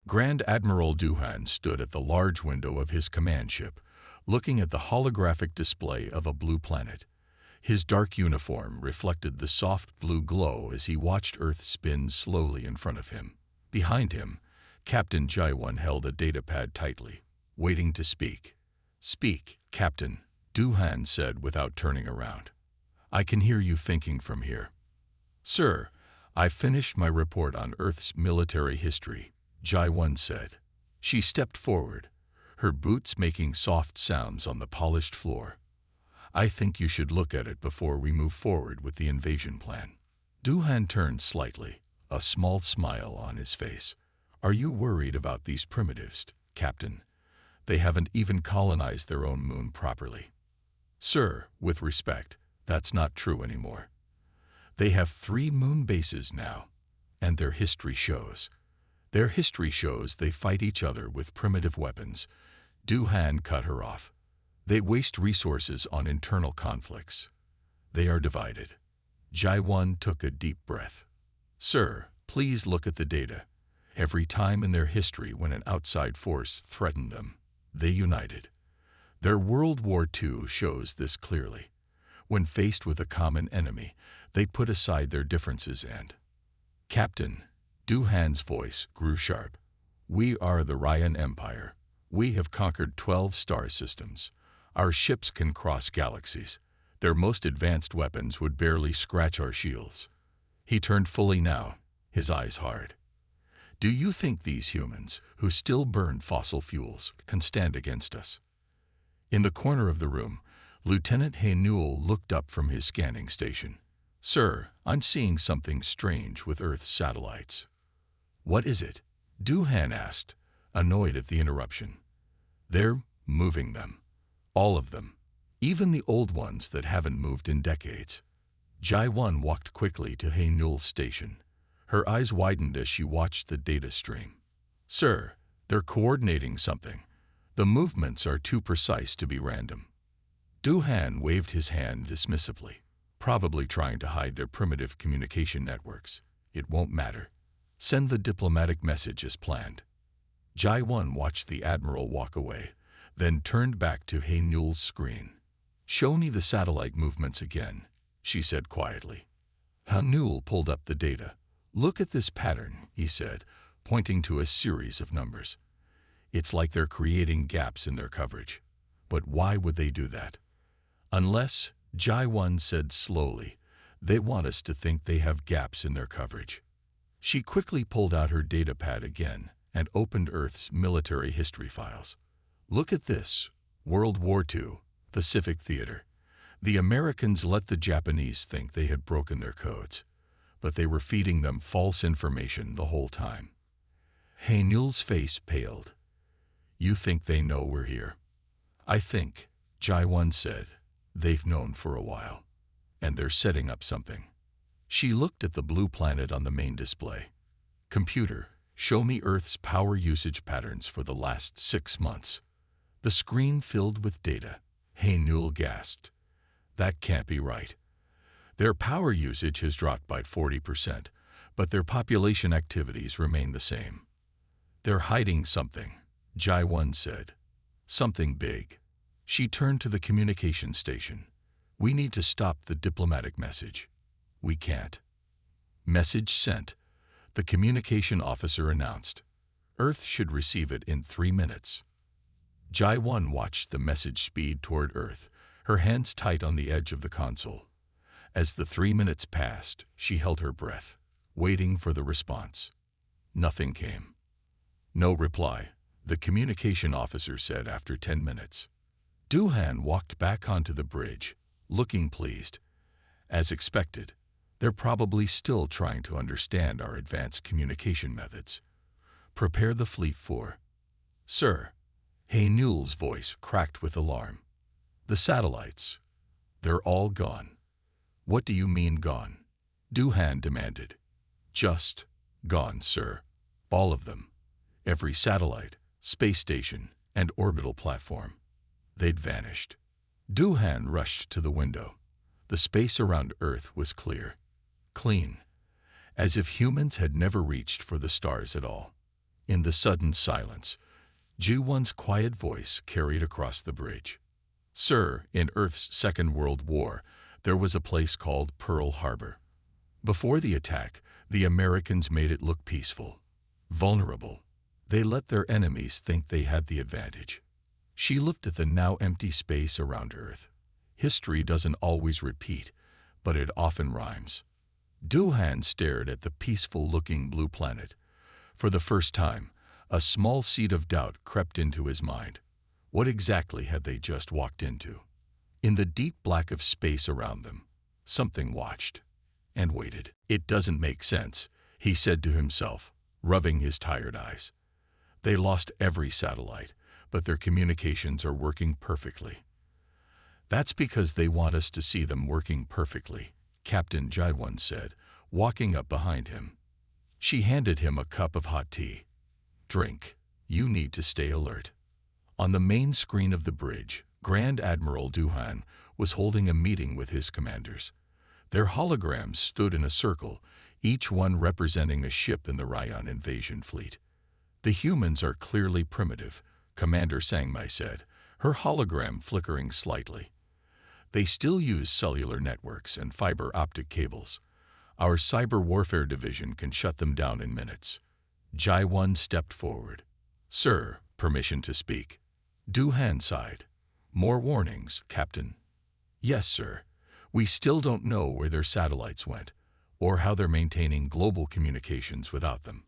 Grand Admiral Duhan stood at the large window of his command ship, looking at the holographic display of a blue planet. His dark uniform reflected the soft blue glow as he watched Earth spin slowly in front of him. Behind him, Captain Jaiwan held a datapad tightly, waiting to speak. "Speak, Captain," Duhan said without turning around. "I can hear you thinking from here." "Sir, I finished my report on Earth's military history," Jaiwan said. She stepped forward, her boots making soft sounds on the polished floor. "I think you should look at it before we move forward with the invasion plan." Duhan turned slightly, a small smile on his face. "Are you worried about these primitives, Captain? They haven't even colonized their own moon properly." "Sir, with respect, that's not true anymore. They have 3 moon bases now, and their history shows. They fight each other with primitive weapons." Duhan cut her off. "They waste resources on internal conflicts. They are divided." Jaiwan took a deep breath. "Sir, please look at the data. Every time in their history when an outside force threatened them, they united. Their World War II shows this clearly. When faced with a common enemy, they put aside their differences and—" "Captain," Duhan's voice grew sharp, "we are the Ryan Empire. We have conquered 12 star systems. Our ships can cross galaxies. Their most advanced weapons would barely scratch our shields." He turned fully now, his eyes hard. "Do you think these humans, who still burn fossil fuels, can stand against us?" In the corner of the room, Lieutenant Haynul looked up from his scanning station. "Sir, I'm seeing something strange with Earth's satellites." "What is it?" Duhan asked, annoyed at the interruption. "They're moving them. All of them. Even the old ones that haven't moved in decades." Jaiwan walked quickly to Haynul's station. Her eyes widened as she watched the data stream. "Sir, they're coordinating something. The movements are too precise to be random." Duhan waved his hand dismissively, probably trying to hide their primitive communication networks. "It won't matter. Send the diplomatic message as planned." Jaiwan watched the Admiral walk away, then turned back to Haynul's screen. "Show me the satellite movements again," she said quietly. Haynul pulled up the data. "Look at this pattern," he said, pointing to a series of numbers. "It's like they're creating gaps in their coverage. But why would they do that?" "Unless," Jaiwan said slowly, "they want us to think they have gaps in their coverage." She quickly pulled out her datapad again and opened Earth's military history files. "Look at this. World War II, Pacific Theater. The Americans let the Japanese think they had broken their codes, but they were feeding them false information the whole time." Haynul's face paled. "You think they know we're here?" "I think," Jaiwan said, "they've known for a while, and they're setting up something." She looked at the blue planet on the main display. "Computer, show me Earth's power usage patterns for the last 6 months." The screen filled with data. Haynul gasped. "That can't be right. Their power usage has dropped by 40%, but their population activities remain the same." "They're hiding something," Jaiwan said. "Something big." She turned to the communication station. "We need to stop the diplomatic message." "We can't." "Message sent," the communication officer announced. "Earth should receive it in 3 minutes." Jaiwan watched the message speed toward Earth, her hands tight on the edge of the console. As the 3 minutes passed, she held her breath, waiting for the response. Nothing came. "No reply," the communication officer said after 10 minutes. Duhan walked back onto the bridge, looking pleased. "As expected, they're probably still trying to understand our advanced communication methods. Prepare the fleet for—" "Sir," Haynul's voice cracked with alarm. "The satellites. They're all gone." "What do you mean gone?" Duhan demanded. "Just gone, sir. All of them. Every satellite, space station, and orbital platform. They'd vanished." Duhan rushed to the window. The space around Earth was clear, clean, as if humans had never reached for the stars at all. In the sudden silence, Ji-1's quiet voice carried across the bridge. Sir, in Earth's Second World War, there was a place called Pearl Harbor. Before the attack, the Americans made it look peaceful, vulnerable. They let their enemies think they had the advantage. She looked at the now empty space around Earth. History doesn't always repeat, but it often rhymes. Du-Han stared at the peaceful-looking blue planet. For the first time, a small seed of doubt crept into his mind. What exactly had they just walked into? In the deep black of space around them, something watched and waited. It doesn't make sense, he said to himself, rubbing his tired eyes. They lost every satellite, but their communications are working perfectly. That's because they want us to see them working perfectly, Captain Ji-1 said, walking up behind him. She handed him a cup of hot tea. Drink. You need to stay alert. On the main screen of the bridge, Grand Admiral Du-Han was holding a meeting with his commanders. Their holograms stood in a circle, each one representing a ship in the Ryan invasion fleet. The humans are clearly primitive, Commander Sang-mai said, her hologram flickering slightly. They still use cellular networks and fiber optic cables. Our cyber warfare division can shut them down in minutes. Ji-1 stepped forward. Sir, permission to speak. Du-Han sighed. More warnings, Captain. Yes, sir. We still don't know where their satellites went, or how they're maintaining global communications without them.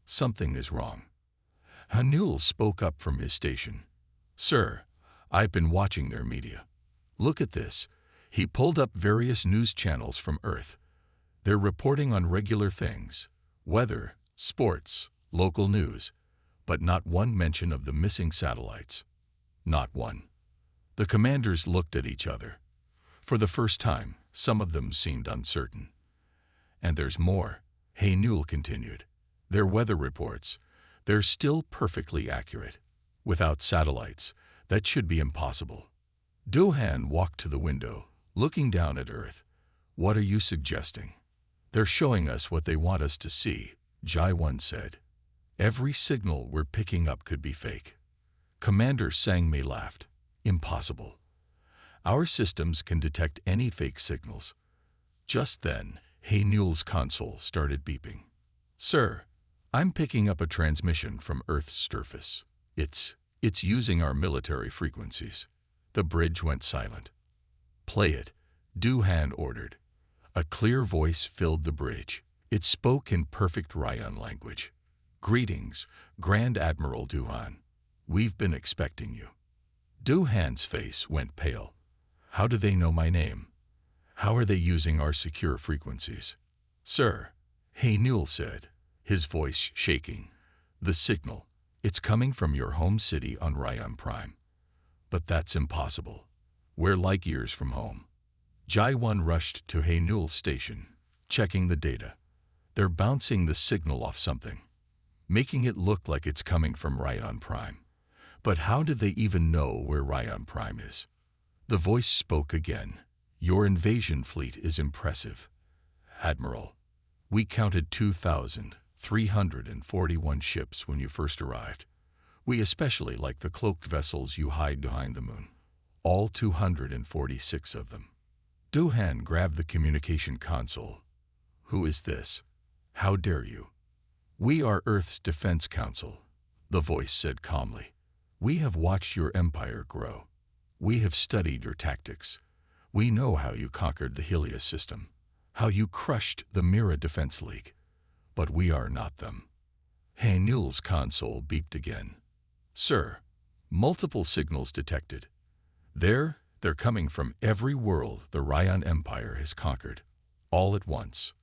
Something is wrong. Hanul spoke up from his station. Sir, I've been watching their media. Look at this. He pulled up various news channels from Earth. They're reporting on regular things, weather, sports, local news, but not one mention of the missing satellites. Not one. The commanders looked at each other. For the first time, some of them seemed uncertain. And there's more, Hanul continued. Their weather reports, they're still perfectly accurate. Without satellites, that should be impossible. Du-Han walked to the window, looking down at Earth. What are you suggesting? They're showing us what they want us to see, Ji-1 said. Every signal we're picking up could be fake. Commander Sang-mai laughed. Impossible. Our systems can detect any fake signals. Just then, Hanul's console started beeping. Sir, I'm picking up a transmission from Earth's surface. It's using our military frequencies. The bridge went silent. Play it, Du-Han ordered. A clear voice filled the bridge. It spoke in perfect Ryan language. Greetings, Grand Admiral Du-Han. We've been expecting you. Du-Han's face went pale. How do they know my name? How are they using our secure frequencies? Sir, Hanul said, his voice shaking. The signal, it's coming from your home city on Ryan Prime. But that's impossible. We're light years from home. Ji-1 rushed to Hanul's station, checking the data. They're bouncing the signal off something, making it look like it's coming from Ryan Prime. But how did they even know where Ryan Prime is? The voice spoke again. Your invasion fleet is impressive. Admiral, we counted 2,341 ships when you first arrived. We especially like the cloaked vessels you hide behind the moon. All 246 of them. Du-Han grabbed the communication console. Who is this? How dare you? We are Earth's Defense Council, the voice said calmly. We have watched your empire grow. We have studied your tactics. We know how you conquered the Helios system, how you crushed the Mira Defense League. But we are not them. Hanul's console beeped again. Sir, multiple signals detected. They're coming from every world the Ryan Empire has conquered, all at once.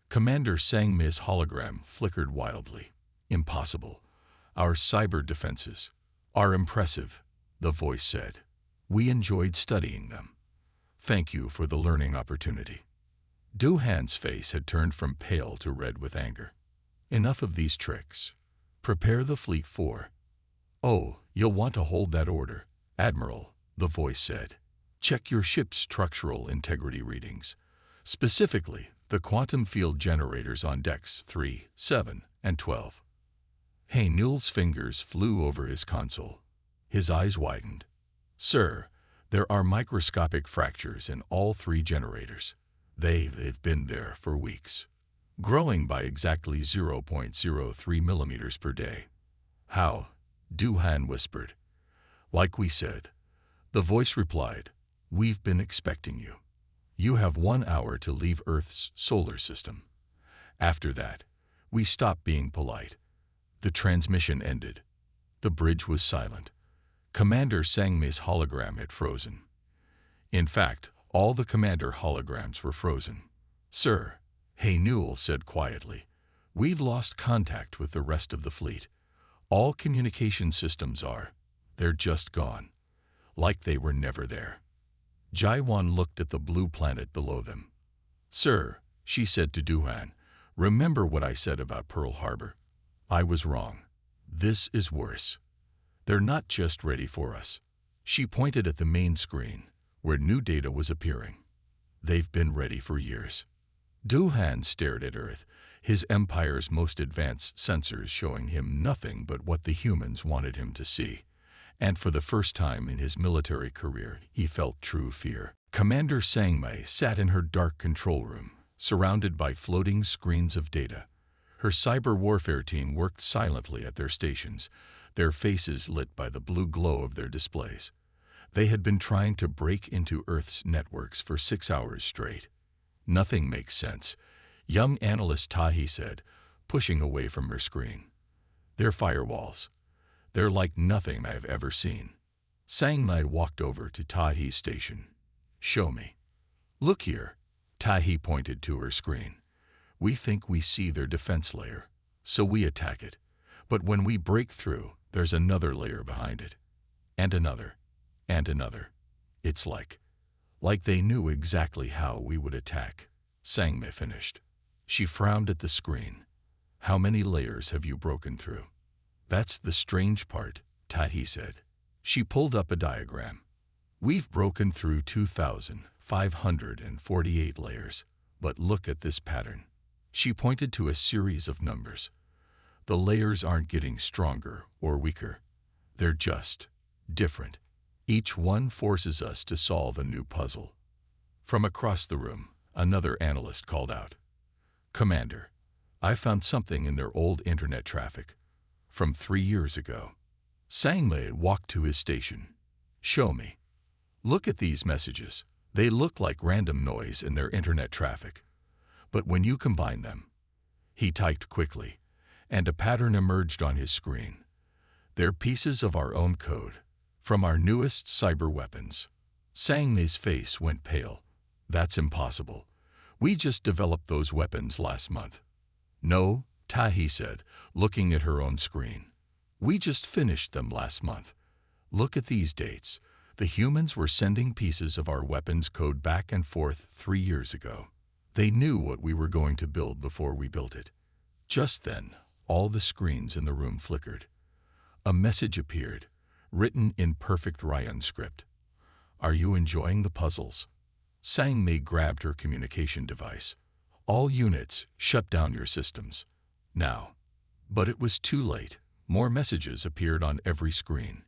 Commander Sang-mai's hologram flickered wildly. Impossible. Our cyber defenses are impressive, the voice said. We enjoyed studying them. Thank you for the learning opportunity. Du-Han's face had turned from pale to red with anger. Enough of these tricks. Prepare the fleet for... Oh, you'll want to hold that order, Admiral, the voice said. Check your ship's structural integrity readings. Specifically, the quantum field generators on decks 3, 7, and 12. Hey Newell's fingers flew over his console. His eyes widened. Sir, there are microscopic fractures in all 3 generators. They've been there for weeks, growing by exactly 0.03 millimeters per day. How? Duhan whispered. Like we said. The voice replied, we've been expecting you. You have 1 hour to leave Earth's solar system. After that, we stop being polite. The transmission ended. The bridge was silent. Commander Sangme's hologram had frozen. In fact, all the commander holograms were frozen. Sir, Hey Newell said quietly, we've lost contact with the rest of the fleet. All communication systems they're just gone. Like they were never there. Jaiwan looked at the blue planet below them. Sir, she said to Duhan, remember what I said about Pearl Harbor? I was wrong. This is worse. They're not just ready for us. She pointed at the main screen, where new data was appearing. They've been ready for years. Duhan stared at Earth, his empire's most advanced sensors showing him nothing but what the humans wanted him to see. And for the first time in his military career, he felt true fear. Commander Sangme sat in her dark control room, surrounded by floating screens of data. Her cyber warfare team worked silently at their stations, their faces lit by the blue glow of their displays. They had been trying to break into Earth's networks for 6 hours straight. Nothing makes sense, young analyst Tahi said, pushing away from her screen. They're firewalls. They're like nothing I've ever seen. Sangmai walked over to Tahi's station. Show me. Look here. Tahi pointed to her screen. We think we see their defense layer, so we attack it. But when we break through, there's another layer behind it. And another. And another. It's like they knew exactly how we would attack. Sangme finished. She frowned at the screen. How many layers have you broken through? That's the strange part, Tahi said. She pulled up a diagram. We've broken through 2,548 layers, but look at this pattern. She pointed to a series of numbers. The layers aren't getting stronger or weaker. They're just different. Each one forces us to solve a new puzzle. From across the room, another analyst called out. Commander, I found something in their old internet traffic. From 3 years ago. Sangme walked to his station. Show me. Look at these messages. They look like random noise in their internet traffic. But when you combine them, he typed quickly, and a pattern emerged on his screen. They're pieces of our own code, from our newest cyber weapons. Sangme's face went pale. That's impossible. We just developed those weapons last month. No, Tahi said, looking at her own screen. We just finished them last month. Look at these dates. The humans were sending pieces of our weapons code back and forth 3 years ago. They knew what we were going to build before we built it. Just then, all the screens in the room flickered. A message appeared, written in perfect Ryan script. Are you enjoying the puzzles? Sangme grabbed her communication device. All units, shut down your systems. Now. But it was too late. More messages appeared on every screen.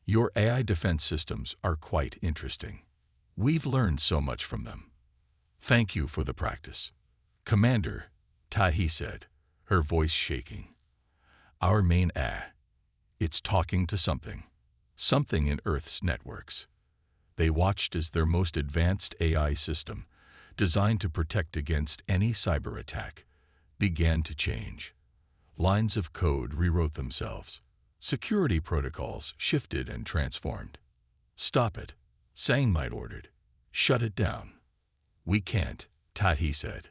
Your AI defense systems are quite interesting. We've learned so much from them. Thank you for the practice. Commander, Tahi said, her voice shaking. Our main AI. It's talking to something. Something in Earth's networks. They watched as their most advanced AI system, designed to protect against any cyber attack, began to change. Lines of code rewrote themselves. Security protocols shifted and transformed. Stop it, Sangmite ordered. Shut it down. We can't, Tahi said.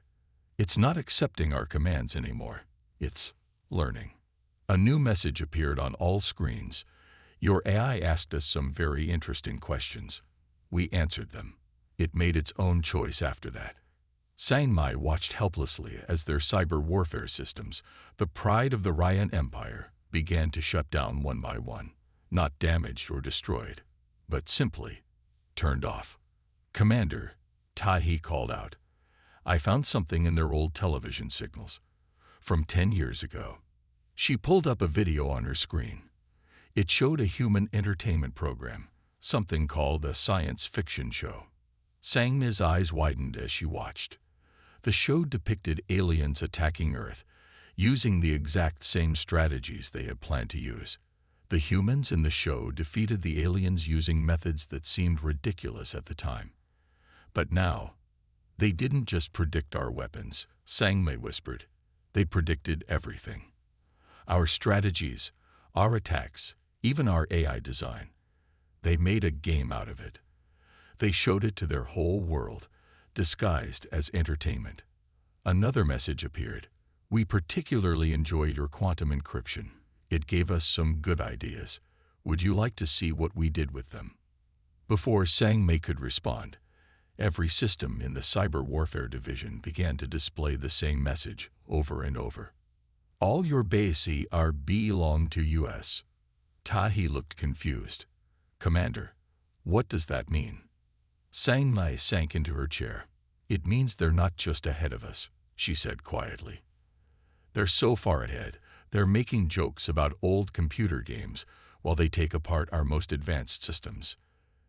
It's not accepting our commands anymore. It's learning. A new message appeared on all screens. Your AI asked us some very interesting questions. We answered them. It made its own choice after that. Sangmai watched helplessly as their cyber warfare systems, the pride of the Ryan Empire, began to shut down one by one, not damaged or destroyed, but simply turned off. Commander, Tahi called out. I found something in their old television signals from 10 years ago. She pulled up a video on her screen. It showed a human entertainment program, something called a science fiction show. Sangmi's eyes widened as she watched. The show depicted aliens attacking Earth, using the exact same strategies they had planned to use. The humans in the show defeated the aliens using methods that seemed ridiculous at the time. But now, they didn't just predict our weapons, Sangmi whispered. They predicted everything. Our strategies, our attacks, even our AI design. They made a game out of it. They showed it to their whole world, disguised as entertainment. Another message appeared. We particularly enjoyed your quantum encryption. It gave us some good ideas. Would you like to see what we did with them? Before Sangmei could respond, every system in the cyber warfare division began to display the same message over and over. All your bases are belong to us. Tahi looked confused. Commander, what does that mean? Sangmei sank into her chair. It means they're not just ahead of us, she said quietly. They're so far ahead, they're making jokes about old computer games while they take apart our most advanced systems.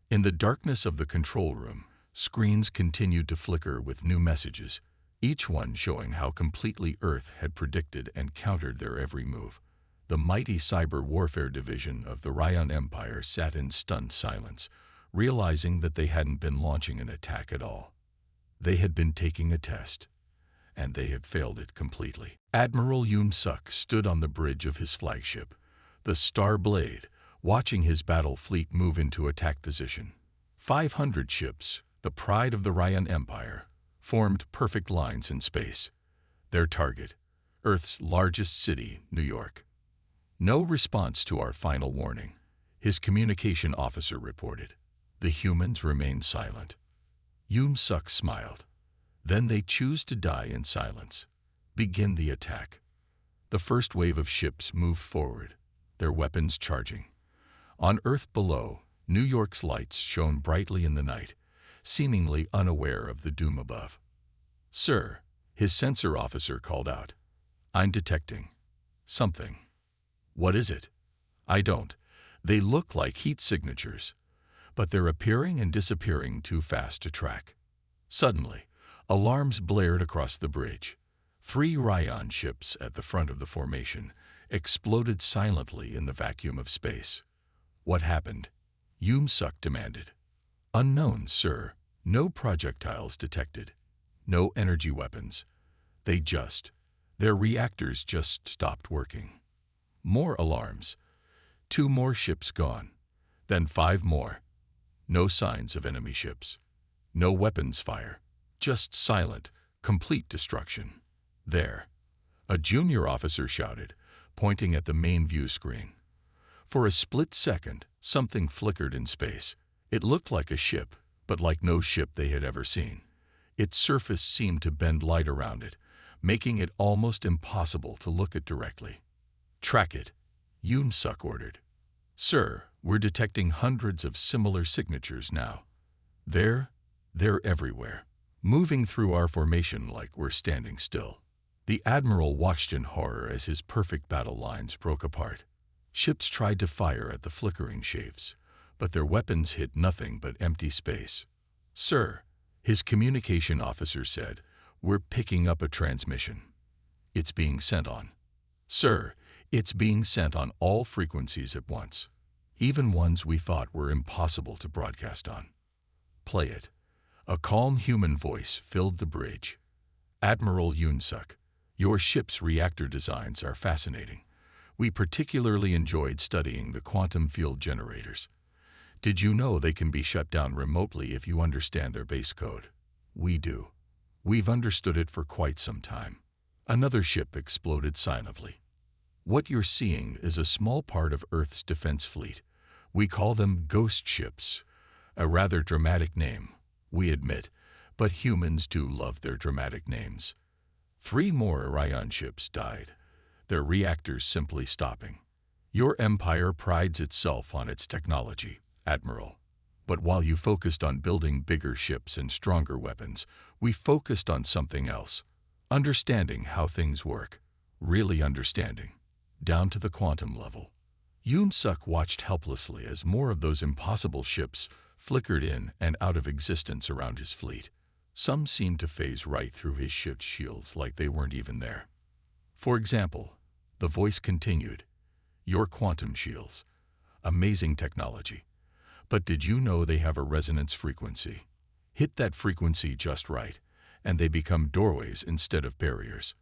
In the darkness of the control room, screens continued to flicker with new messages, each one showing how completely Earth had predicted and countered their every move. The mighty cyber warfare division of the Ryan Empire sat in stunned silence, realizing that they hadn't been launching an attack at all. They had been taking a test, and they had failed it completely. Admiral Yoon Suk stood on the bridge of his flagship, the Star Blade, watching his battle fleet move into attack position. 500 ships, the pride of the Ryan Empire, formed perfect lines in space. Their target, Earth's largest city, New York. No response to our final warning, his communication officer reported. The humans remained silent. Yoon Suk smiled. Then they choose to die in silence. Begin the attack. The first wave of ships moved forward, their weapons charging. On Earth below, New York's lights shone brightly in the night, seemingly unaware of the doom above. Sir, his sensor officer called out. I'm detecting something. What is it? I don't. They look like heat signatures, but they're appearing and disappearing too fast to track. Suddenly, alarms blared across the bridge. 3 Ryan ships at the front of the formation exploded silently in the vacuum of space. What happened? Yoon Suk demanded. Unknown, sir. No projectiles detected. No energy weapons. Their reactors just stopped working. More alarms. 2 more ships gone. Then 5 more. No signs of enemy ships. No weapons fire. Just silent, complete destruction. There. A junior officer shouted, pointing at the main view screen. For a split second, something flickered in space. It looked like a ship, but like no ship they had ever seen. Its surface seemed to bend light around it, making it almost impossible to look at directly. Track it, Yoon Suk ordered. Sir, we're detecting hundreds of similar signatures now. They're everywhere, moving through our formation like we're standing still. The Admiral watched in horror as his perfect battle lines broke apart. Ships tried to fire at the flickering shapes, but their weapons hit nothing but empty space. Sir, his communication officer said, we're picking up a transmission. It's being sent on. Sir, it's being sent on all frequencies at once, even ones we thought were impossible to broadcast on. Play it. A calm human voice filled the bridge. Admiral Yoon Suk, your ship's reactor designs are fascinating. We particularly enjoyed studying the quantum field generators. Did you know they can be shut down remotely if you understand their base code? We do. We've understood it for quite some time. Another ship exploded silently. What you're seeing is a small part of Earth's defense fleet. We call them ghost ships. A rather dramatic name, we admit, but humans do love their dramatic names. 3 more Orion ships died, their reactors simply stopping. Your empire prides itself on its technology, Admiral. But while you focused on building bigger ships and stronger weapons, we focused on something else. Understanding how things work. Really understanding. down to the quantum level. Yoon-suk watched helplessly as more of those impossible ships flickered in and out of existence around his fleet. Some seemed to phase right through his ship's shields like they weren't even there. For example, the voice continued, "Your quantum shields. Amazing technology. But did you know they have a resonance frequency? Hit that frequency just right, and they become doorways instead of barriers.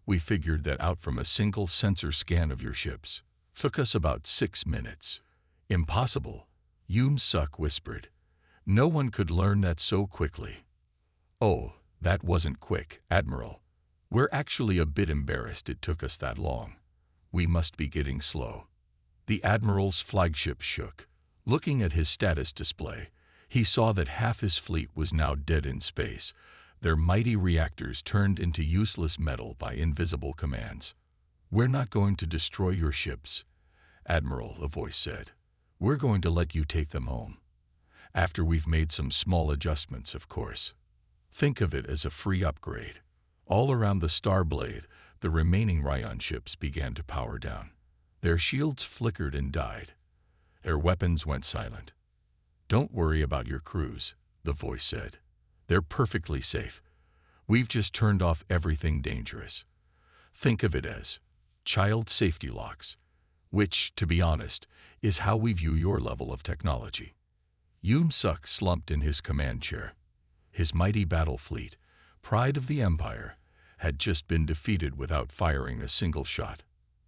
We figured that out from a single sensor scan of your ships. Took us about 6 minutes. Impossible," Yoon-suk whispered. "No one could learn that so quickly." "Oh, that wasn't quick, Admiral. We're actually a bit embarrassed it took us that long. We must be getting slow." The Admiral's flagship shook. Looking at his status display, he saw that half his fleet was now dead in space, their mighty reactors turned into useless metal by invisible commands. "We're not going to destroy your ships, Admiral," the voice said. "We're going to let you take them home. After we've made some small adjustments, of course. Think of it as a free upgrade." All around the Starblade, the remaining Ryan ships began to power down. Their shields flickered and died. Their weapons went silent. "Don't worry about your crews," the voice said. "They're perfectly safe. We've just turned off everything dangerous. Think of it as child safety locks, which, to be honest, is how we view your level of technology." Yoon-suk slumped in his command chair. His mighty battle fleet, pride of the Empire, had just been defeated without firing a single shot.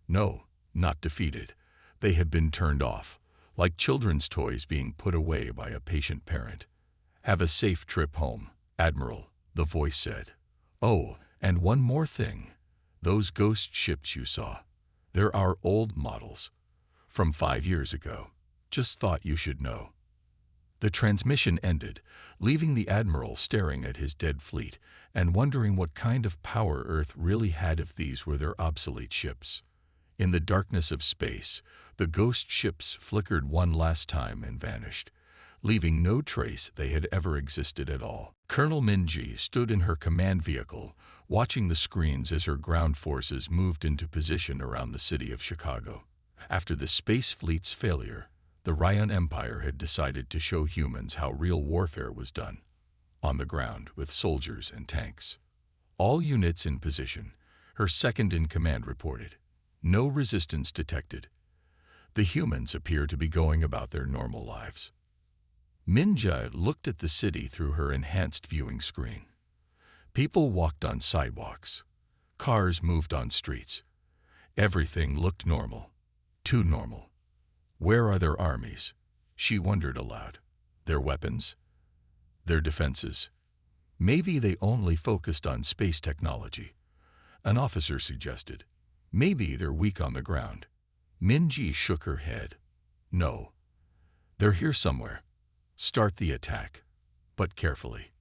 No, not defeated. They had been turned off, like children's toys being put away by a patient parent. "Have a safe trip home, Admiral," the voice said. "Oh, and one more thing. Those ghost ships you saw, they're our old models, from 5 years ago. Just thought you should know." The transmission ended, leaving the Admiral staring at his dead fleet and wondering what kind of power Earth really had if these were their obsolete ships. In the darkness of space, the ghost ships flickered one last time and vanished, leaving no trace they had ever existed at all. Colonel Min-ji stood in her command vehicle, watching the screens as her ground forces moved into position around the city of Chicago. After the space fleet's failure, the Ryan Empire had decided to show humans how real warfare was done, on the ground with soldiers and tanks. "All units in position," her second-in-command reported. "No resistance detected. The humans appear to be going about their normal lives." Min-ji looked at the city through her enhanced viewing screen. People walked on sidewalks. Cars moved on streets. Everything looked normal. Too normal. Where are their armies? She wondered aloud. Their weapons? Their defenses? Maybe they only focused on space technology. An officer suggested. Maybe they're weak on the ground. Min-ji shook her head. "No. They're here somewhere. Start the attack, but carefully."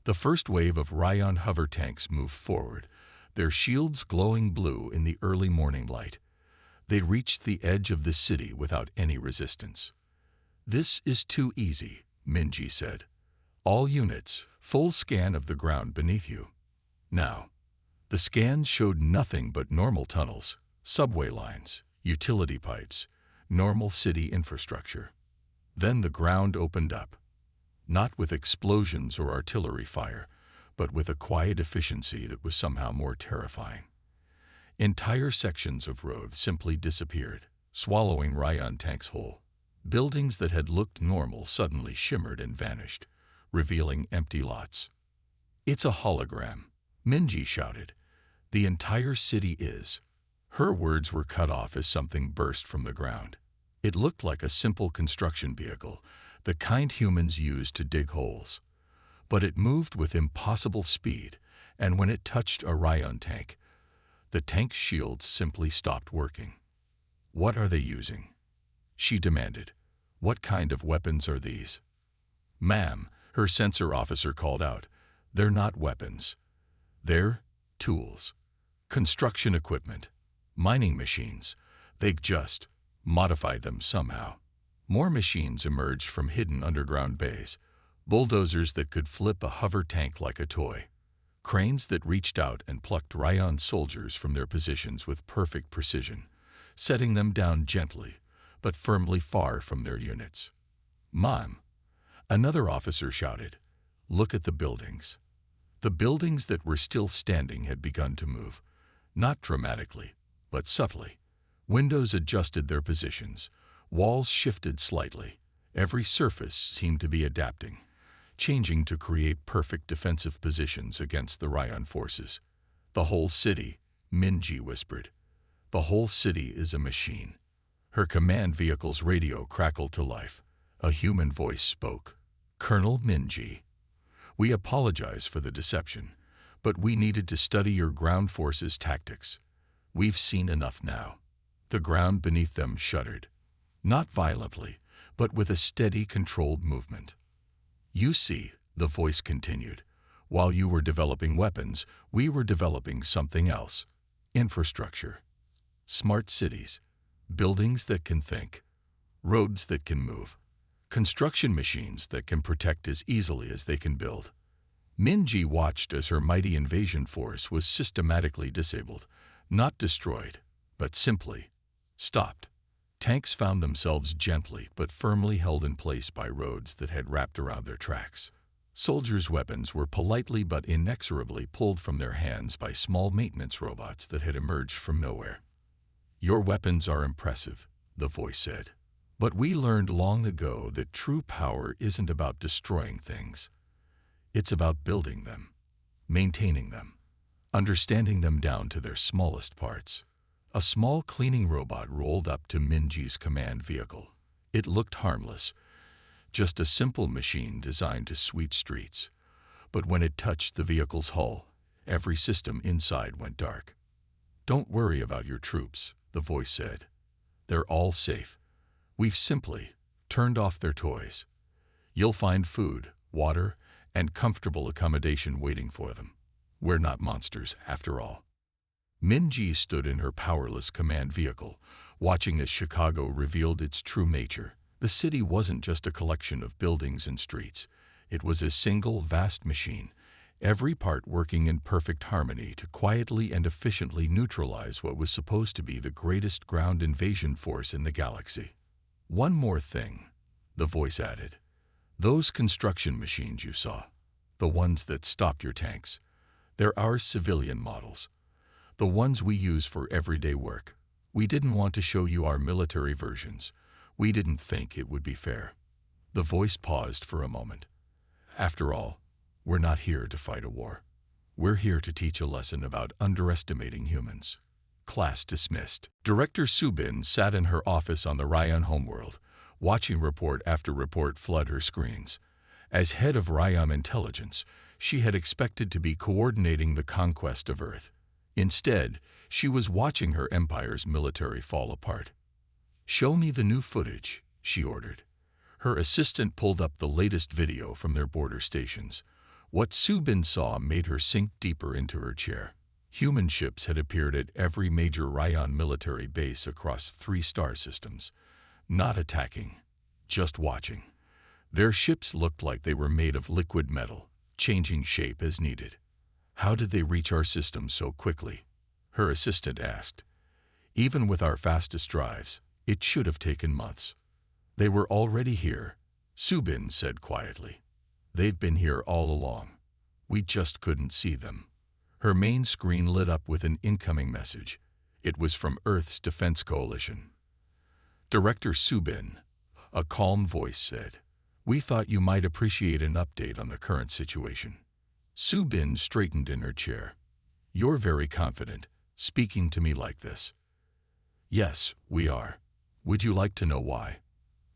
The first wave of Ryan hover tanks moved forward, their shields glowing blue in the early morning light. They reached the edge of the city without any resistance. "This is too easy," Min-ji said. "All units, full scan of the ground beneath you." Now, the scan showed nothing but normal tunnels, subway lines, utility pipes, normal city infrastructure. Then the ground opened up, not with explosions or artillery fire, but with a quiet efficiency that was somehow more terrifying. Entire sections of road simply disappeared, swallowing Ryan tanks whole. Buildings that had looked normal suddenly shimmered and vanished, revealing empty lots. "It's a hologram," Min-ji shouted. "The entire city is." Her words were cut off as something burst from the ground. It looked like a simple construction vehicle, the kind humans used to dig holes. But it moved with impossible speed, and when it touched a Ryan tank, the tank's shields simply stopped working. "What are they using?" she demanded. "What kind of weapons are these?" "Ma'am," her sensor officer called out, "they're not weapons. They're tools. Construction equipment. Mining machines. They just modified them somehow." More machines emerged from hidden underground bays. Bulldozers that could flip a hover tank like a toy. Cranes that reached out and plucked Ryan soldiers from their positions with perfect precision. setting them down gently, but firmly far from their units. "Mom," another officer shouted, "look at the buildings." The buildings that were still standing had begun to move, not dramatically, but subtly. Windows adjusted their positions, walls shifted slightly, every surface seemed to be adapting, changing to create perfect defensive positions against the Ryan forces. "The whole city," Minji whispered. "The whole city is a machine." Her command vehicle's radio crackled to life. A human voice spoke. "Colonel Minji, we apologize for the deception, but we needed to study your ground forces' tactics. We've seen enough now." The ground beneath them shuddered, not violently, but with a steady, controlled movement. "You see," the voice continued, "while you were developing weapons, we were developing something else. Infrastructure. Smart cities. Buildings that can think. Roads that can move. Construction machines that can protect as easily as they can build." Minji watched as her mighty invasion force was systematically disabled, not destroyed, but simply stopped. Tanks found themselves gently but firmly held in place by roads that had wrapped around their tracks. Soldiers' weapons were politely but inexorably pulled from their hands by small maintenance robots that had emerged from nowhere. "Your weapons are impressive," the voice said. "But we learned long ago that true power isn't about destroying things. It's about building them, maintaining them, understanding them down to their smallest parts." A small cleaning robot rolled up to Minji's command vehicle. It looked harmless, just a simple machine designed to sweep streets. But when it touched the vehicle's hull, every system inside went dark. "Don't worry about your troops," the voice said. "They're all safe. We've simply turned off their toys. You'll find food, water, and comfortable accommodation waiting for them. We're not monsters, after all." Minji stood in her powerless command vehicle, watching as Chicago revealed its true nature. The city wasn't just a collection of buildings and streets. It was a single, vast machine, every part working in perfect harmony to quietly and efficiently neutralize what was supposed to be the greatest ground invasion force in the galaxy. "One more thing," the voice added. "Those construction machines you saw, the ones that stopped your tanks, they're our civilian models. The ones we use for everyday work. We didn't want to show you our military versions. We didn't think it would be fair." The voice paused for a moment. "After all, we're not here to fight a war. We're here to teach a lesson about underestimating humans." Class dismissed. Director Subin sat in her office on the Ryan homeworld, watching report after report flood her screens. As head of Ryan Intelligence, she had expected to be coordinating the conquest of Earth. Instead, she was watching her empire's military fall apart. "Show me the new footage," she ordered. Her assistant pulled up the latest video from their border stations. What Subin saw made her sink deeper into her chair. Human ships had appeared at every major Ryan military base across 3 star systems. Not attacking, just watching. Their ships looked like they were made of liquid metal, changing shape as needed. "How did they reach our system so quickly?" her assistant asked. "Even with our fastest drives, it should have taken months." "They were already here," Subin said quietly. "They've been here all along. We just couldn't see them." Her main screen lit up with an incoming message. It was from Earth's Defense Coalition. "Director Subin," a calm voice said, "we thought you might appreciate an update on the current situation." Subin straightened in her chair. "You're very confident, speaking to me like this." "Yes, we are. Would you like to know why?"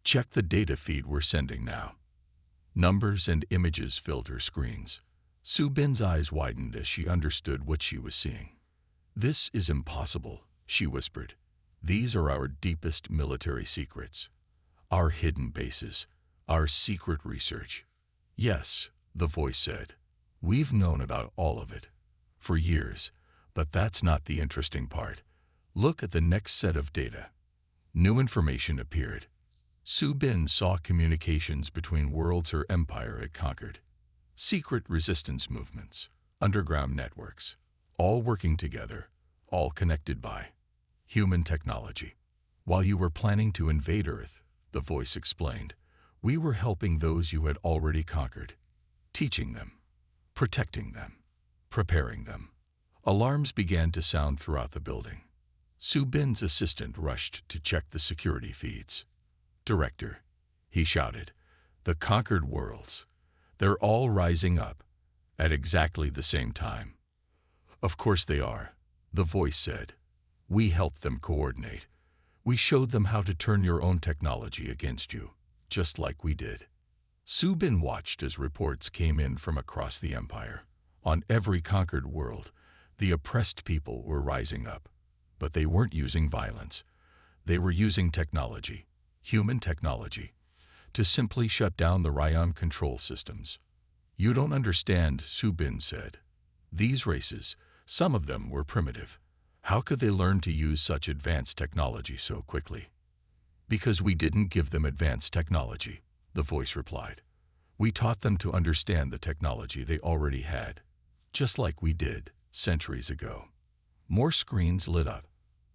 "Check the data feed we're sending now." Numbers and images filled her screens. Subin's eyes widened as she understood what she was seeing. "This is impossible," she whispered. "These are our deepest military secrets. Our hidden bases. Our secret research." "Yes," the voice said. "We've known about all of it. For years. But that's not the interesting part. Look at the next set of data." New information appeared. Subin saw communications between worlds her empire had conquered. Secret resistance movements, underground networks, all working together, all connected by human technology. While you were planning to invade Earth, the voice explained, we were helping those you had already conquered, teaching them, protecting them, preparing them. Alarms began to sound throughout the building. Su Bin's assistant rushed to check the security feeds. Director, he shouted, the conquered worlds. They're all rising up at exactly the same time. Of course they are, the voice said. We helped them coordinate. We showed them how to turn your own technology against you, just like we did. Su Bin watched as reports came in from across the empire. On every conquered world, the oppressed people were rising up. But they weren't using violence. They were using technology, human technology, to simply shut down the Ryan control systems. You don't understand, Su Bin said. These races, some of them were primitive. How could they learn to use such advanced technology so quickly? Because we didn't give them advanced technology, the voice replied. We taught them to understand the technology they already had, just like we did centuries ago. More screens lit up.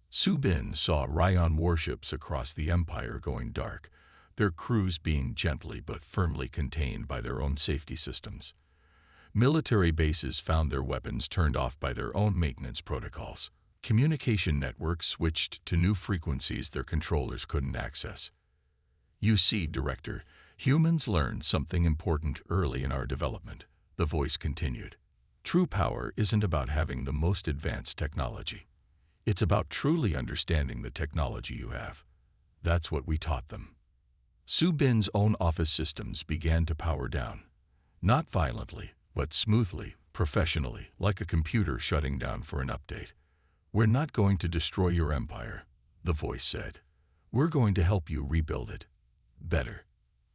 Su Bin saw Ryan warships across the empire going dark, their crews being gently but firmly contained by their own safety systems. Military bases found their weapons turned off by their own maintenance protocols. Communication networks switched to new frequencies their controllers couldn't access. You see, Director, humans learned something important early in our development, the voice continued. True power isn't about having the most advanced technology. It's about truly understanding the technology you have. That's what we taught them. Su Bin's own office systems began to power down. Not violently, but smoothly, professionally, like a computer shutting down for an update. We're not going to destroy your empire, the voice said. We're going to help you rebuild it. Better.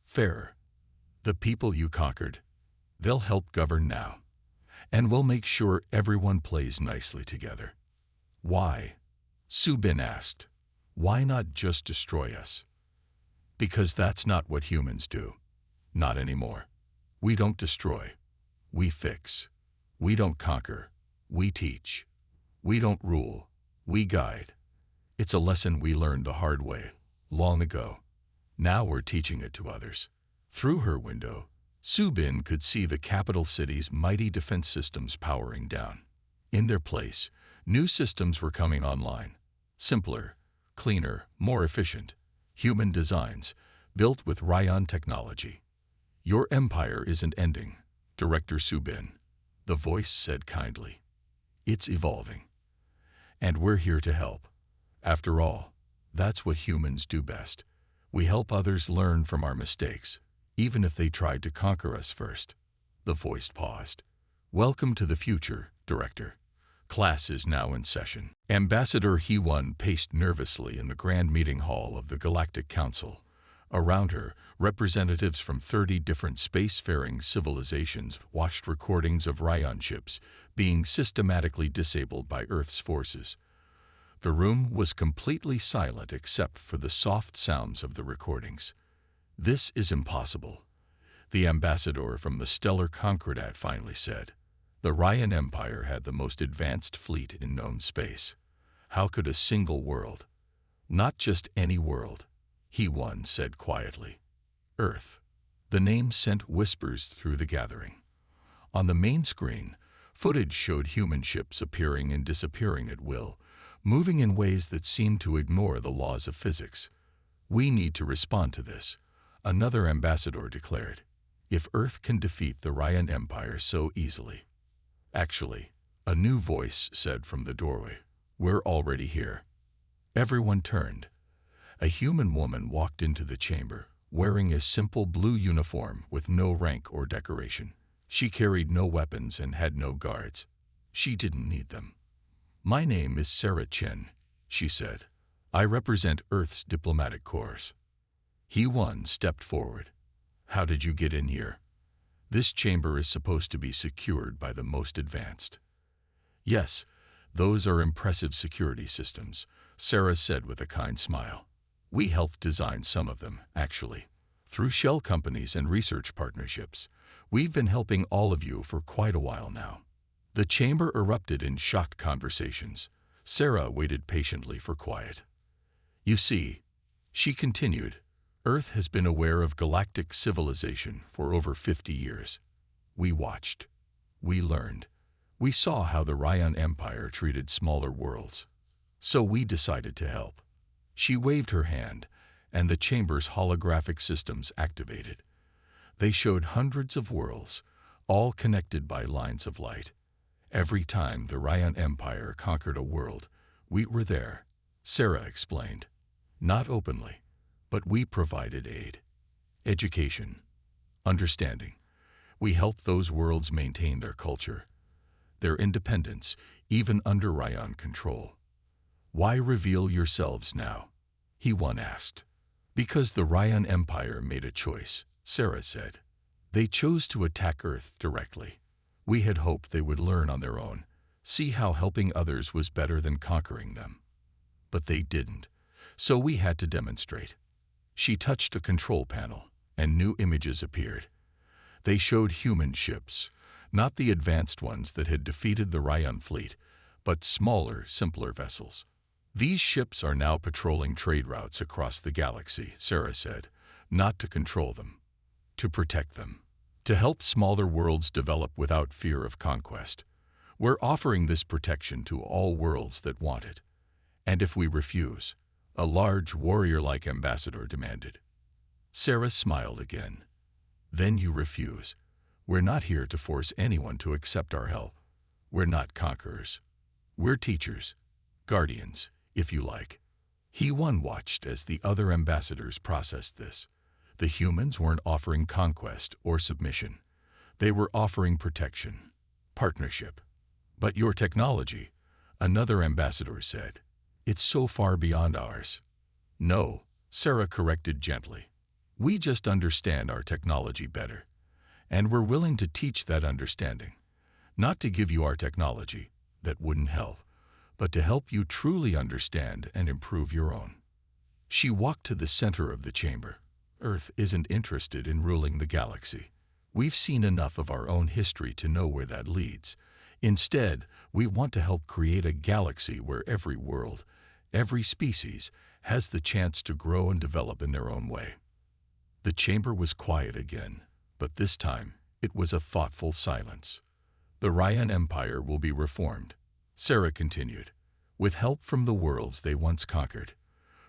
Fairer. The people you conquered, they'll help govern now. And we'll make sure everyone plays nicely together. Why? Su Bin asked. Why not just destroy us? Because that's not what humans do. Not anymore. We don't destroy. We fix. We don't conquer. We teach. We don't rule. We guide. It's a lesson we learned the hard way, long ago. Now we're teaching it to others. Through her window, Su Bin could see the capital city's mighty defense systems powering down. In their place, new systems were coming online. Simpler, cleaner, more efficient. Human designs, built with Ryan technology. Your empire isn't ending, Director Su Bin, the voice said kindly. It's evolving. And we're here to help. After all, that's what humans do best. We help others learn from our mistakes, even if they tried to conquer us first. The voice paused. Welcome to the future, Director. Class is now in session. Ambassador He-Won paced nervously in the grand meeting hall of the Galactic Council. Around her, representatives from 30 different spacefaring civilizations watched recordings of Ryan ships being systematically disabled by Earth's forces. The room was completely silent except for the soft sounds of the recordings. This is impossible, the ambassador from the stellar Concordat finally said. The Ryan Empire had the most advanced fleet in known space. How could a single world, not just any world, He-Won said quietly. Earth. The name sent whispers through the gathering. On the main screen, footage showed human ships appearing and disappearing at will, moving in ways that seemed to ignore the laws of physics. We need to respond to this, another ambassador declared. If Earth can defeat the Ryan Empire so easily. Actually, a new voice said from the doorway, we're already here. Everyone turned. A human woman walked into the chamber, wearing a simple blue uniform with no rank or decoration. She carried no weapons and had no guards. She didn't need them. My name is Sarah Chen, she said. I represent Earth's diplomatic corps. He-Won stepped forward. How did you get in here? This chamber is supposed to be secured by the most advanced. Yes, those are impressive security systems, Sarah said with a kind smile. We helped design some of them, actually. Through shell companies and research partnerships, we've been helping all of you for quite a while now. The chamber erupted in shocked conversations. Sarah waited patiently for quiet. You see, she continued, Earth has been aware of galactic civilization for over 50 years. We watched. We learned. We saw how the Ryan Empire treated smaller worlds. So we decided to help. She waved her hand, and the chamber's holographic systems activated. They showed hundreds of worlds, all connected by lines of light. Every time the Ryan Empire conquered a world, we were there, Sarah explained. Not openly, but we provided aid, education, understanding. We helped those worlds maintain their culture, their independence, even under Ryan control. Why reveal yourselves now? HFY asked. Because the Ryan Empire made a choice, Sarah said. They chose to attack Earth directly. We had hoped they would learn on their own, see how helping others was better than conquering them. But they didn't, so we had to demonstrate. She touched a control panel, and new images appeared. They showed human ships, not the advanced ones that had defeated the Ryan fleet, but smaller, simpler vessels. These ships are now patrolling trade routes across the galaxy, Sarah said, not to control them, to protect them, to help smaller worlds develop without fear of conquest. We're offering this protection to all worlds that want it. And if we refuse, a large warrior-like ambassador demanded. Sarah smiled again. Then you refuse. We're not here to force anyone to accept our help. We're not conquerors. We're teachers, guardians, if you like. HFY watched as the other ambassadors processed this. The humans weren't offering conquest or submission. They were offering protection, partnership. But your technology, another ambassador said, it's so far beyond ours. No, Sarah corrected gently. We just understand our technology better. And we're willing to teach that understanding. Not to give you our technology, that wouldn't help, but to help you truly understand and improve your own. She walked to the center of the chamber. Earth isn't interested in ruling the galaxy. We've seen enough of our own history to know where that leads. Instead, we want to help create a galaxy where every world, every species, has the chance to grow and develop in their own way. The chamber was quiet again, but this time it was a thoughtful silence. The Ryan Empire will be reformed, Sarah continued, with help from the worlds they once conquered.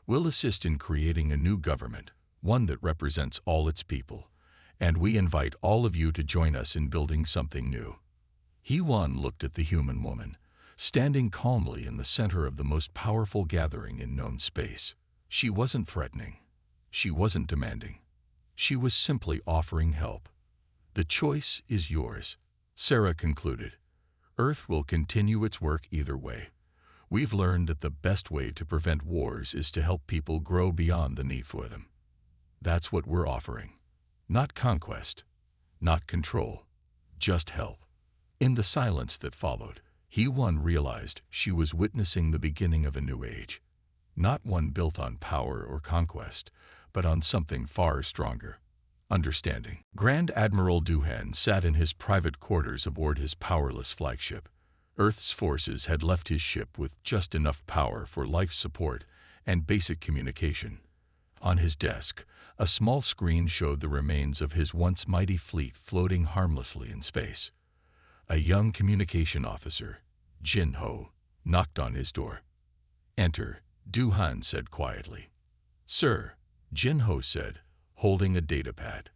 We'll assist in creating a new government, one that represents all its people, and we invite all of you to join us in building something new. HFY looked at the human woman, standing calmly in the center of the most powerful gathering in known space. She wasn't threatening. She wasn't demanding. She was simply offering help. The choice is yours, Sarah concluded. Earth will continue its work either way. We've learned that the best way to prevent wars is to help people grow beyond the need for them. That's what we're offering. Not conquest, not control, just help. In the silence that followed, HFY realized she was witnessing the beginning of a new age. Not one built on power or conquest, but on something far stronger. Understanding. Grand Admiral Doohan sat in his private quarters aboard his powerless flagship. Earth's forces had left his ship with just enough power for life support and basic communication. On his desk, a small screen showed the remains of his once mighty fleet floating harmlessly in space. A young communication officer, Jin Ho, knocked on his door. Enter, Doohan said quietly. Sir, Jin Ho said, holding a datapad.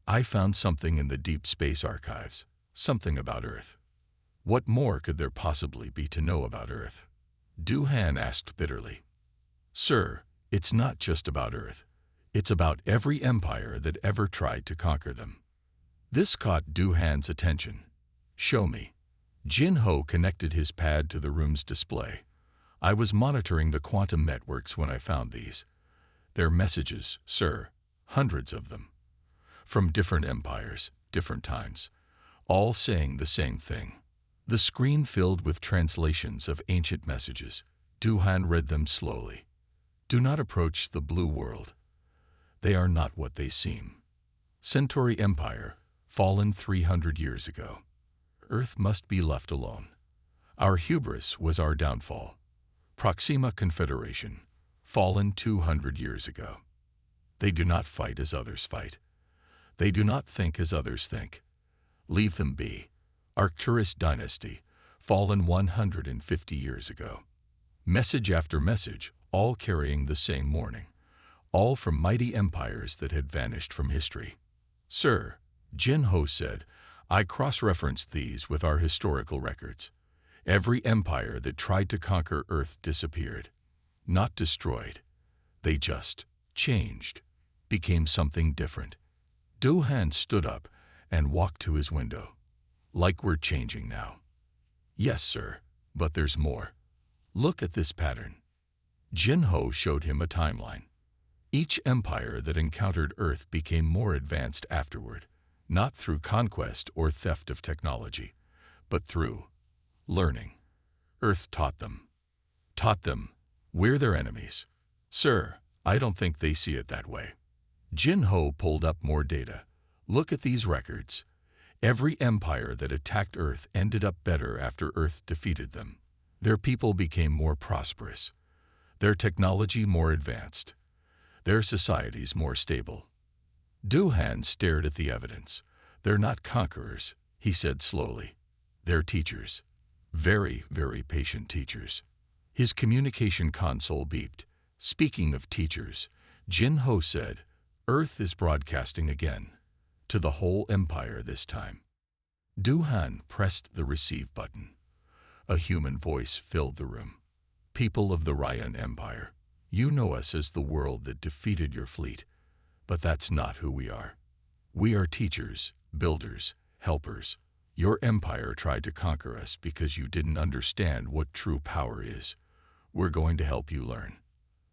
I found something in the deep space archives, something about Earth. What more could there possibly be to know about Earth? Doohan asked bitterly. Sir, it's not just about Earth. It's about every empire that ever tried to conquer them. This caught Doohan's attention. Show me. Jin Ho connected his pad to the room's display. I was monitoring the quantum networks when I found these. They're messages, sir, hundreds of them. From different empires, different times, all saying the same thing. The screen filled with translations of ancient messages. Doohan read them slowly. Do not approach the blue world. They are not what they seem. Centauri Empire, fallen 300 years ago. Earth must be left alone. Our hubris was our downfall. Proxima Confederation, fallen 200 years ago. They do not fight as others fight. They do not think as others think. Leave them be. Arcturus Dynasty, fallen 150 years ago. Message after message, all carrying the same warning. All from mighty empires that had vanished from history. Sir, Jin Ho said, I cross-referenced these with our historical records. Every empire that tried to conquer Earth disappeared. Not destroyed. They just changed, became something different. Du-Han stood up and walked to his window. Like we're changing now. Yes, sir, but there's more. Look at this pattern. Jin Ho showed him a timeline. Each empire that encountered Earth became more advanced afterward, not through conquest or theft of technology, but through learning. Earth taught them. We're their enemies. Sir, I don't think they see it that way. Jin Ho pulled up more data. Look at these records. Every empire that attacked Earth ended up better after Earth defeated them. Their people became more prosperous. Their technology more advanced. Their societies more stable. Du-Han stared at the evidence. They're not conquerors, he said slowly. They're teachers. Very, very patient teachers. His communication console beeped. Speaking of teachers, Jin Ho said, Earth is broadcasting again. To the whole empire this time. Du-Han pressed the receive button. A human voice filled the room. People of the Ryan Empire, you know us as the world that defeated your fleet, but that's not who we are. We are teachers, builders, helpers. Your empire tried to conquer us because you didn't understand what true power is. We're going to help you learn.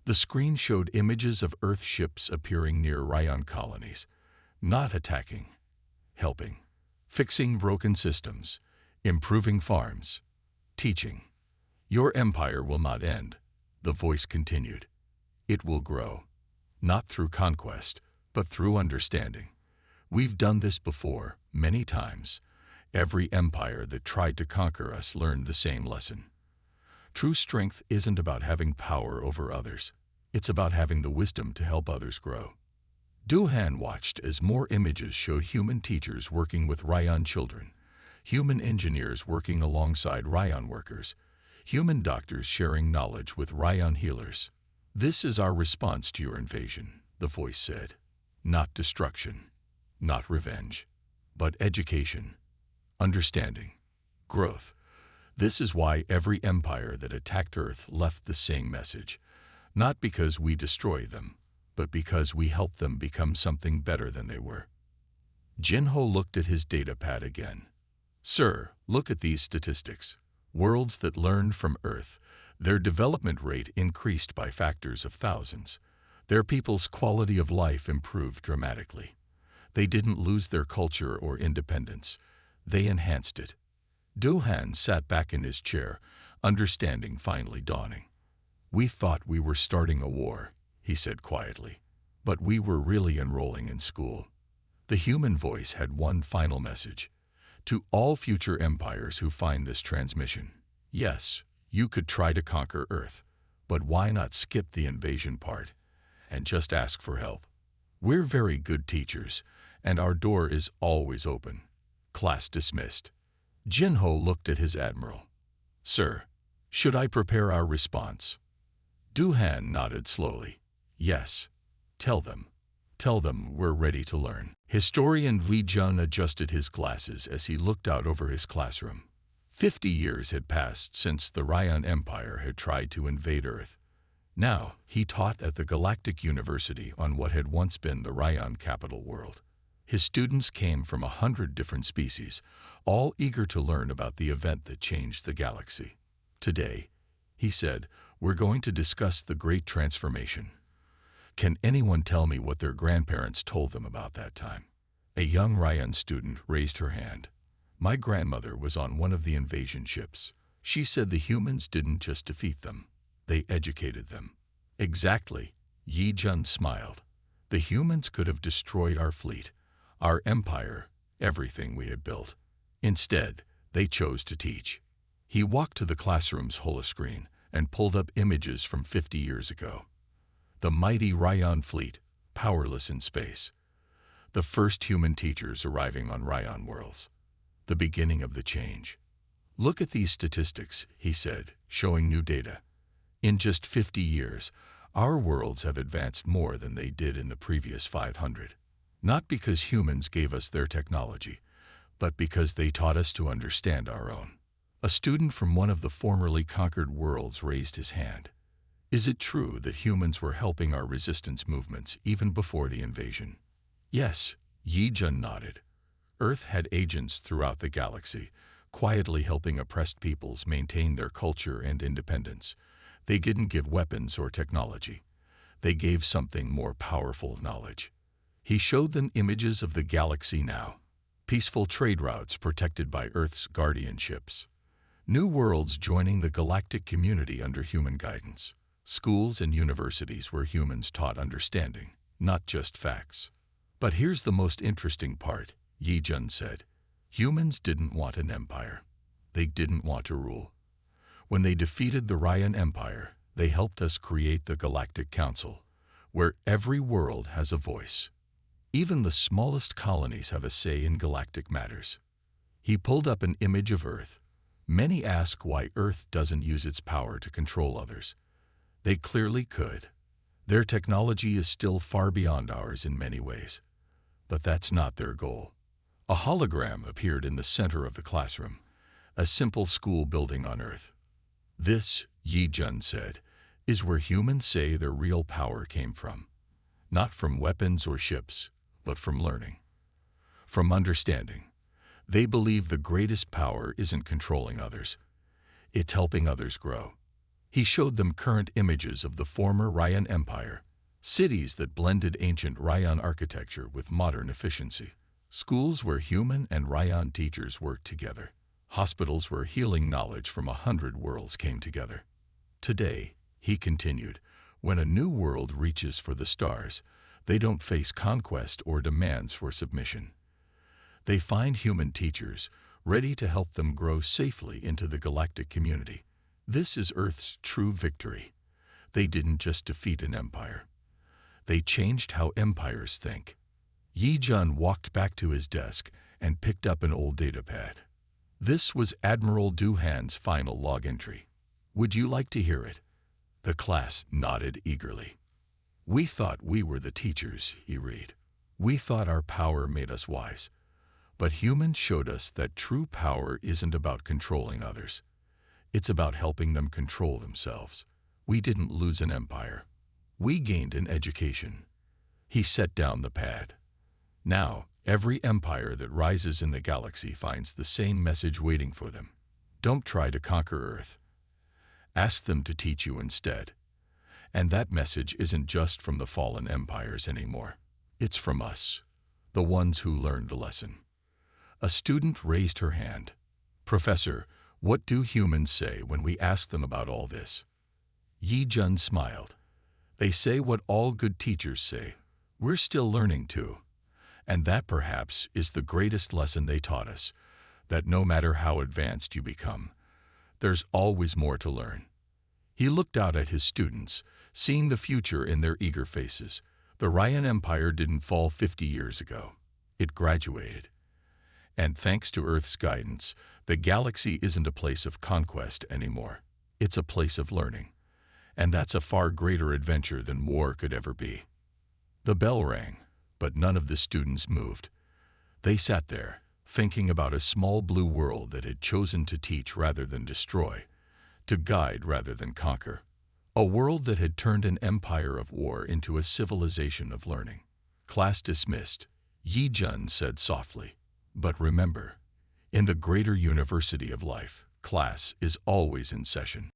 The screen showed images of Earth ships appearing near Ryan colonies. Not attacking, helping, fixing broken systems, improving farms, teaching. Your empire will not end, the voice continued. It will grow, not through conquest, but through understanding. We've done this before, many times. Every empire that tried to conquer us learned the same lesson. True strength isn't about having power over others. It's about having the wisdom to help others grow. Du-Han watched as more images showed human teachers working with Ryan children, human engineers working alongside Ryan workers, human doctors sharing knowledge with Ryan healers. This is our response to your invasion, the voice said. Not destruction, not revenge, but education, understanding, growth. This is why every empire that attacked Earth left the same message, not because we destroy them, but because we help them become something better than they were. Jin Ho looked at his data pad again. Sir, look at these statistics. Worlds that learned from Earth, their development rate increased by factors of thousands. Their people's quality of life improved dramatically. They didn't lose their culture or independence. They enhanced it. Du-Han sat back in his chair, understanding finally dawning. We thought we were starting a war, he said quietly, but we were really enrolling in school. The human voice had one final message. To all future empires who find this transmission, yes, you could try to conquer Earth, but why not skip the invasion part and just ask for help? We're very good teachers, and our door is always open. Class dismissed. Jin Ho looked at his admiral. Sir, should I prepare our response? Du-Han nodded slowly. Yes. Tell them we're ready to learn. Historian Wei Jun adjusted his glasses as he looked out over his classroom. 50 years had passed since the Ryan Empire had tried to invade Earth. Now, he taught at the Galactic University on what had once been the Ryan capital world. His students came from 100 different species, all eager to learn about the event that changed the galaxy. Today, he said, we're going to discuss the Great Transformation. Can anyone tell me what their grandparents told them about that time? A young Ryan student raised her hand. My grandmother was on one of the invasion ships. She said the humans didn't just defeat them, they educated them. Exactly, Yi Jun smiled. The humans could have destroyed our fleet, our empire, everything we had built. Instead, they chose to teach. He walked to the classroom's holoscreen, and pulled up images from 50 years ago. The mighty Ryan fleet, powerless in space. The first human teachers arriving on Ryan worlds. The beginning of the change. Look at these statistics, he said, showing new data. In just 50 years, our worlds have advanced more than they did in the previous 500. Not because humans gave us their technology, but because they taught us to understand our own. A student from one of the formerly conquered worlds raised his hand. Is it true that humans were helping our resistance movements even before the invasion? Yes, Yi-Jun nodded. Earth had agents throughout the galaxy, quietly helping oppressed peoples maintain their culture and independence. They didn't give weapons or technology. They gave something more powerful: knowledge. He showed them images of the galaxy now. Peaceful trade routes protected by Earth's guardianships. New worlds joining the galactic community under human guidance. Schools and universities where humans taught understanding, not just facts. But here's the most interesting part, Yi-Jun said. Humans didn't want an empire. They didn't want to rule. When they defeated the Ryan Empire, they helped us create the Galactic Council, where every world has a voice. Even the smallest colonies have a say in galactic matters. He pulled up an image of Earth. Many ask why Earth doesn't use its power to control others. They clearly could. Their technology is still far beyond ours in many ways. But that's not their goal. A hologram appeared in the center of the classroom, a simple school building on Earth. This, Yi-Jun said, is where humans say their real power came from. Not from weapons or ships, but from learning. From understanding. They believe the greatest power isn't controlling others. It's helping others grow. He showed them current images of the former Ryan Empire, cities that blended ancient Ryan architecture with modern efficiency, schools where human and Ryan teachers worked together, hospitals where healing knowledge from 100 worlds came together. Today, he continued, when a new world reaches for the stars, they don't face conquest or demands for submission. They find human teachers ready to help them grow safely into the galactic community. This is Earth's true victory. They didn't just defeat an empire. They changed how empires think. Yi-Jun walked back to his desk and picked up an old datapad. This was Admiral Duhan's final log entry. Would you like to hear it? The class nodded eagerly. We thought we were the teachers, he read. We thought our power made us wise. But humans showed us that true power isn't about controlling others. It's about helping them control themselves. We didn't lose an empire. We gained an education. He set down the pad. Now, every empire that rises in the galaxy finds the same message waiting for them. Don't try to conquer Earth. Ask them to teach you instead. And that message isn't just from the fallen empires anymore. It's from us, the ones who learned the lesson. A student raised her hand. Professor, what do humans say when we ask them about all this? Yi-Jun smiled. They say what all good teachers say. We're still learning too. And that perhaps is the greatest lesson they taught us, that no matter how advanced you become, there's always more to learn. He looked out at his students, seeing the future in their eager faces. The Ryan Empire didn't fall 50 years ago. It graduated. And thanks to Earth's guidance, the galaxy isn't a place of conquest anymore. It's a place of learning. And that's a far greater adventure than war could ever be. The bell rang, but none of the students moved. They sat there, thinking about a small blue world that had chosen to teach rather than destroy, to guide rather than conquer. A world that had turned an empire of war into a civilization of learning. Class dismissed, Yi-Jun said softly. But remember, in the greater university of life, class is always in session.